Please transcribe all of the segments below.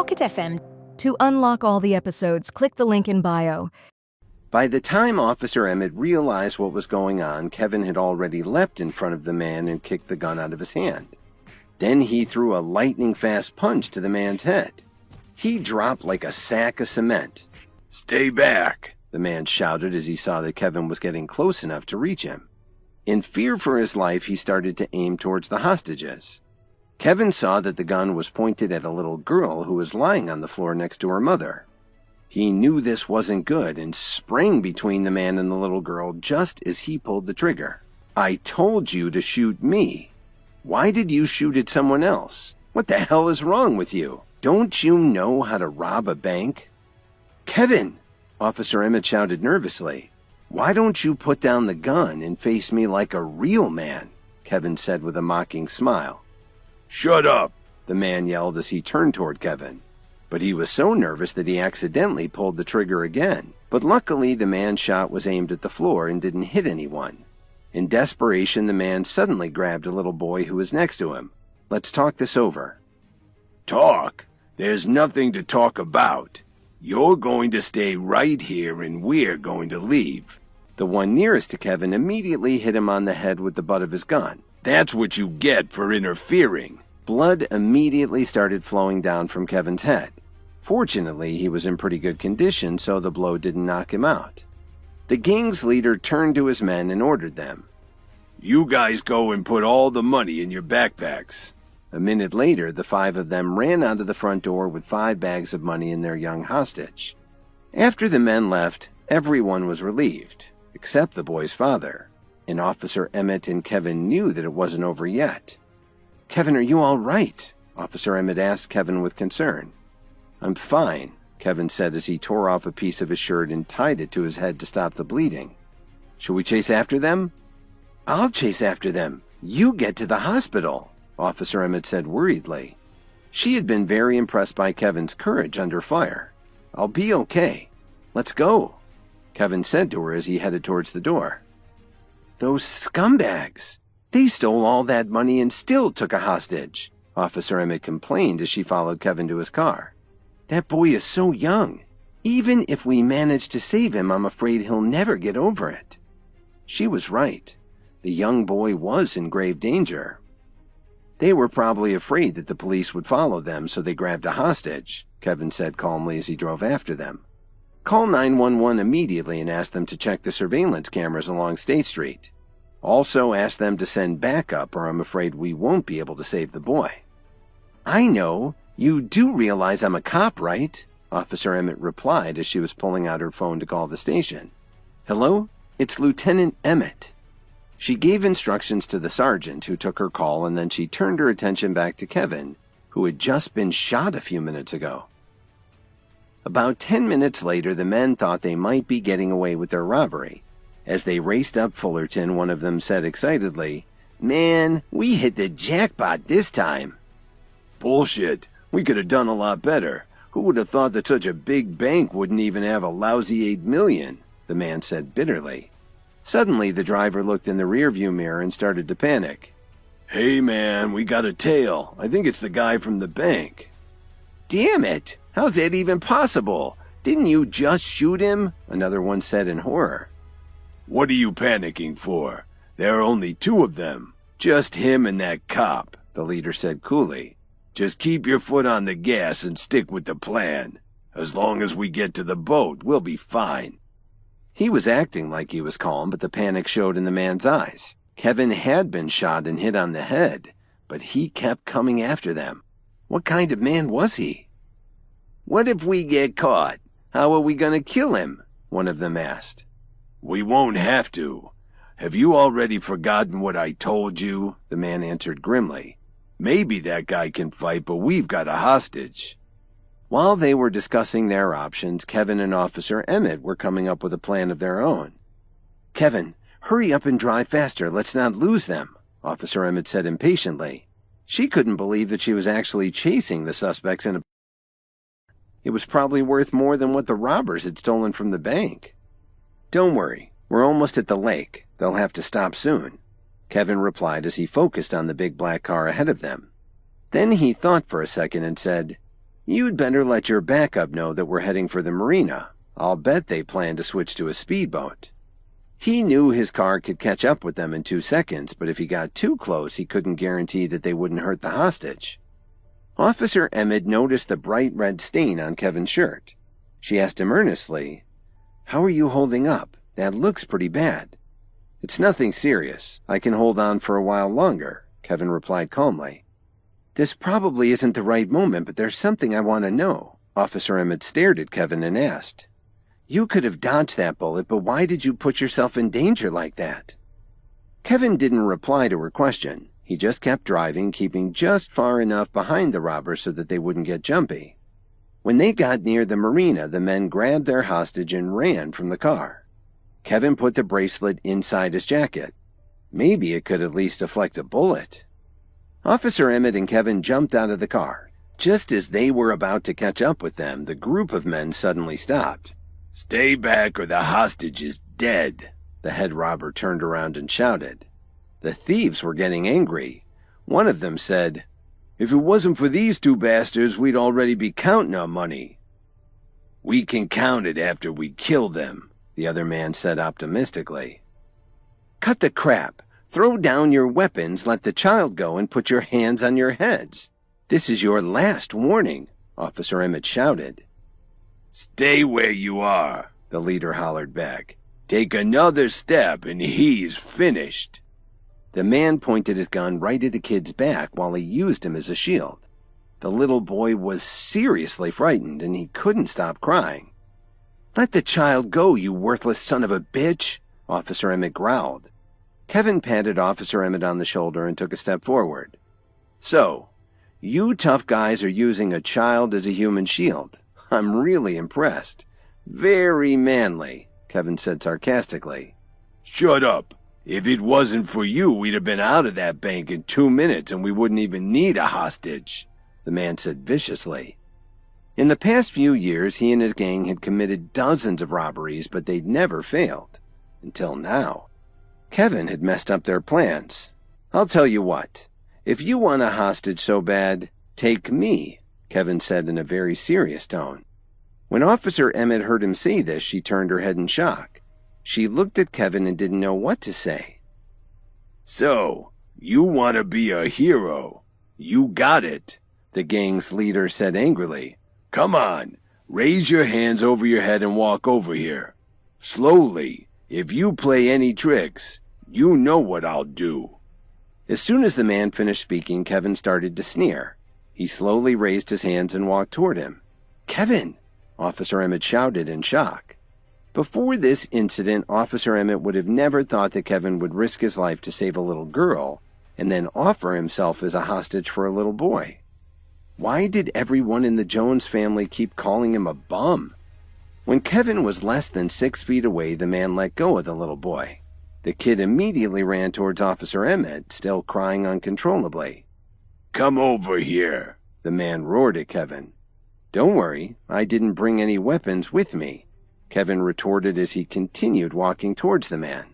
Pocket FM. To unlock all the episodes, click the link in bio. By the time Officer Emmett realized what was going on, Kevin had already leapt in front of the man and kicked the gun out of his hand. Then he threw a lightning-fast punch to the man's head. He dropped like a sack of cement. "Stay back," the man shouted as he saw that Kevin was getting close enough to reach him. In fear for his life, he started to aim towards the hostages. Kevin saw that the gun was pointed at a little girl who was lying on the floor next to her mother. He knew this wasn't good and sprang between the man and the little girl just as he pulled the trigger. "I told you to shoot me. Why did you shoot at someone else? What the hell is wrong with you? Don't you know how to rob a bank?" "Kevin!" Officer Emmett shouted nervously. "Why don't you put down the gun and face me like a real man?" Kevin said with a mocking smile. "Shut up," the man yelled as he turned toward Kevin. But he was so nervous that he accidentally pulled the trigger again. But luckily, the man's shot was aimed at the floor and didn't hit anyone. In desperation, the man suddenly grabbed a little boy who was next to him. "Let's talk this over." "Talk? There's nothing to talk about. You're going to stay right here and we're going to leave." The one nearest to Kevin immediately hit him on the head with the butt of his gun. "That's what you get for interfering." Blood immediately started flowing down from Kevin's head. Fortunately, he was in pretty good condition, so the blow didn't knock him out. The gang's leader turned to his men and ordered them, "You guys go and put all the money in your backpacks." A minute later, the 5 of them ran out of the front door with 5 bags of money and their young hostage. After the men left, everyone was relieved, except the boy's father. And Officer Emmett and Kevin knew that it wasn't over yet. "Kevin, are you all right?" Officer Emmett asked Kevin with concern. "I'm fine," Kevin said as he tore off a piece of his shirt and tied it to his head to stop the bleeding. "Should we chase after them?" "I'll chase after them. You get to the hospital," Officer Emmett said worriedly. She had been very impressed by Kevin's courage under fire. "I'll be okay. Let's go," Kevin said to her as he headed towards the door. "Those scumbags! They stole all that money and still took a hostage," Officer Emmett complained as she followed Kevin to his car. "That boy is so young. Even if we manage to save him, I'm afraid he'll never get over it." She was right. The young boy was in grave danger. "They were probably afraid that the police would follow them, so they grabbed a hostage," Kevin said calmly as he drove after them. "Call 911 immediately and ask them to check the surveillance cameras along State Street. Also ask them to send backup, or I'm afraid we won't be able to save the boy." "I know. You do realize I'm a cop, right?" Officer Emmett replied as she was pulling out her phone to call the station. "Hello? It's Lieutenant Emmett." She gave instructions to the sergeant who took her call, and then she turned her attention back to Kevin, who had just been shot a few minutes ago. About 10 minutes later, the men thought they might be getting away with their robbery. As they raced up Fullerton, one of them said excitedly, "Man, we hit the jackpot this time." "Bullshit. We could have done a lot better. Who would have thought that such a big bank wouldn't even have a lousy $8 million, the man said bitterly. Suddenly, the driver looked in the rearview mirror and started to panic. "Hey man, we got a tail. I think it's the guy from the bank." "Damn it! How's that even possible? Didn't you just shoot him?" another one said in horror. "What are you panicking for? There are only 2 of them. Just him and that cop," the leader said coolly. "Just keep your foot on the gas and stick with the plan. As long as we get to the boat, we'll be fine." He was acting like he was calm, but the panic showed in the man's eyes. Kevin had been shot and hit on the head, but he kept coming after them. What kind of man was he? "What if we get caught? How are we going to kill him?" one of them asked. "We won't have to. Have you already forgotten what I told you?" the man answered grimly. "Maybe that guy can fight, but we've got a hostage." While they were discussing their options, Kevin and Officer Emmett were coming up with a plan of their own. "Kevin, hurry up and drive faster. Let's not lose them," Officer Emmett said impatiently. She couldn't believe that she was actually chasing the suspects in a... It was probably worth more than what the robbers had stolen from the bank. "Don't worry, we're almost at the lake. They'll have to stop soon," Kevin replied as he focused on the big black car ahead of them. Then he thought for a second and said, You'd better let your backup know that we're heading for the marina. I'll bet they plan to switch to a speedboat." He knew his car could catch up with them in 2 seconds, but if he got too close, he couldn't guarantee that they wouldn't hurt the hostage. Officer Emmett noticed the bright red stain on Kevin's shirt. She asked him earnestly, "How are you holding up? That looks pretty bad." "It's nothing serious. I can hold on for a while longer," Kevin replied calmly. "This probably isn't the right moment, but there's something I want to know." Officer Emmett stared at Kevin and asked, "You could have dodged that bullet, but why did you put yourself in danger like that?" Kevin didn't reply to her question. He just kept driving, keeping just far enough behind the robbers so that they wouldn't get jumpy. When they got near the marina, the men grabbed their hostage and ran from the car. Kevin put the bracelet inside his jacket. Maybe it could at least deflect a bullet. Officer Emmett and Kevin jumped out of the car. Just as they were about to catch up with them, the group of men suddenly stopped. "Stay back or the hostage is dead," The head robber turned around and shouted. The thieves were getting angry. One of them said, "If it wasn't for these two bastards, we'd already be counting our money." "We can count it after we kill them," the other man said optimistically. "Cut the crap. Throw down your weapons, let the child go, and put your hands on your heads. This is your last warning," Officer Emmett shouted. "Stay where you are," the leader hollered back. "Take another step and he's finished." The man pointed his gun right at the kid's back while he used him as a shield. The little boy was seriously frightened and he couldn't stop crying. "Let the child go, you worthless son of a bitch," Officer Emmett growled. Kevin patted Officer Emmett on the shoulder and took a step forward. "So, you tough guys are using a child as a human shield. I'm really impressed. Very manly," Kevin said sarcastically. "Shut up. If it wasn't for you, we'd have been out of that bank in 2 minutes and we wouldn't even need a hostage," the man said viciously. In the past few years, he and his gang had committed dozens of robberies, but they'd never failed. Until now. Kevin had messed up their plans. "I'll tell you what. If you want a hostage so bad, take me," Kevin said in a very serious tone. When Officer Emmett heard him say this, she turned her head in shock. She looked at Kevin and didn't know what to say. "So, you want to be a hero. You got it," the gang's leader said angrily. "Come on, raise your hands over your head and walk over here. Slowly. If you play any tricks, you know what I'll do." As soon as the man finished speaking, Kevin started to sneer. He slowly raised his hands and walked toward him. "Kevin!" Officer Emmett shouted in shock. Before this incident, Officer Emmett would have never thought that Kevin would risk his life to save a little girl and then offer himself as a hostage for a little boy. Why did everyone in the Jones family keep calling him a bum? When Kevin was less than 6 feet away, the man let go of the little boy. The kid immediately ran towards Officer Emmett, still crying uncontrollably. "Come over here," the man roared at Kevin. "Don't worry, I didn't bring any weapons with me," Kevin retorted as he continued walking towards the man.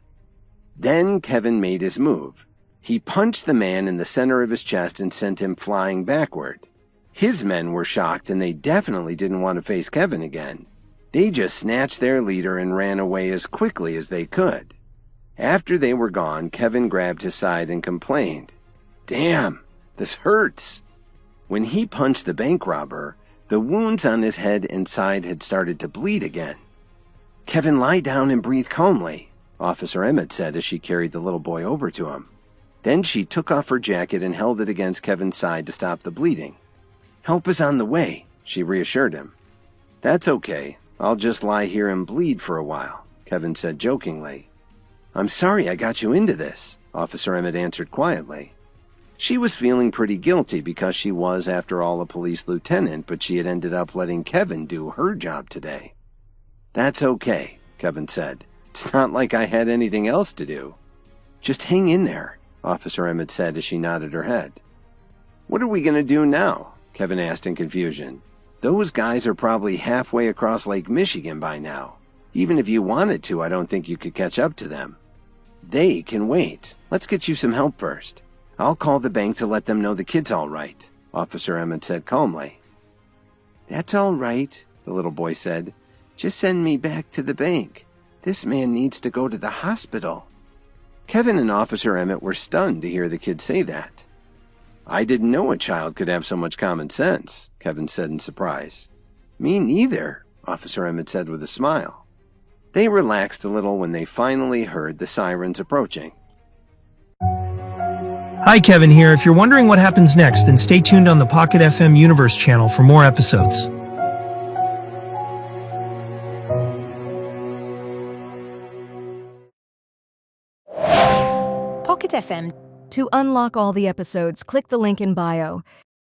Then Kevin made his move. He punched the man in the center of his chest and sent him flying backward. His men were shocked and they definitely didn't want to face Kevin again. They just snatched their leader and ran away as quickly as they could. After they were gone, Kevin grabbed his side and complained, "Damn, this hurts." When he punched the bank robber, the wounds on his head and side had started to bleed again. "Kevin, lie down and breathe calmly," Officer Emmett said as she carried the little boy over to him. Then she took off her jacket and held it against Kevin's side to stop the bleeding. "Help is on the way," she reassured him. "That's okay. I'll just lie here and bleed for a while," Kevin said jokingly. "I'm sorry I got you into this," Officer Emmett answered quietly. She was feeling pretty guilty because she was, after all, a police lieutenant, but she had ended up letting Kevin do her job today. "That's okay," Kevin said. "It's not like I had anything else to do." "Just hang in there," Officer Emmett said as she nodded her head. "What are we going to do now?" Kevin asked in confusion. "Those guys are probably halfway across Lake Michigan by now. Even if you wanted to, I don't think you could catch up to them." "They can wait. Let's get you some help first. I'll call the bank to let them know the kid's all right," Officer Emmett said calmly. "That's all right," the little boy said. "Just send me back to the bank. This man needs to go to the hospital." Kevin and Officer Emmett were stunned to hear the kid say that. "I didn't know a child could have so much common sense," Kevin said in surprise. "Me neither," Officer Emmett said with a smile. They relaxed a little when they finally heard the sirens approaching. Hi, Kevin here. If you're wondering what happens next, then stay tuned on the Pocket FM Universe channel for more episodes. Pocket FM. To unlock all the episodes, click the link in bio.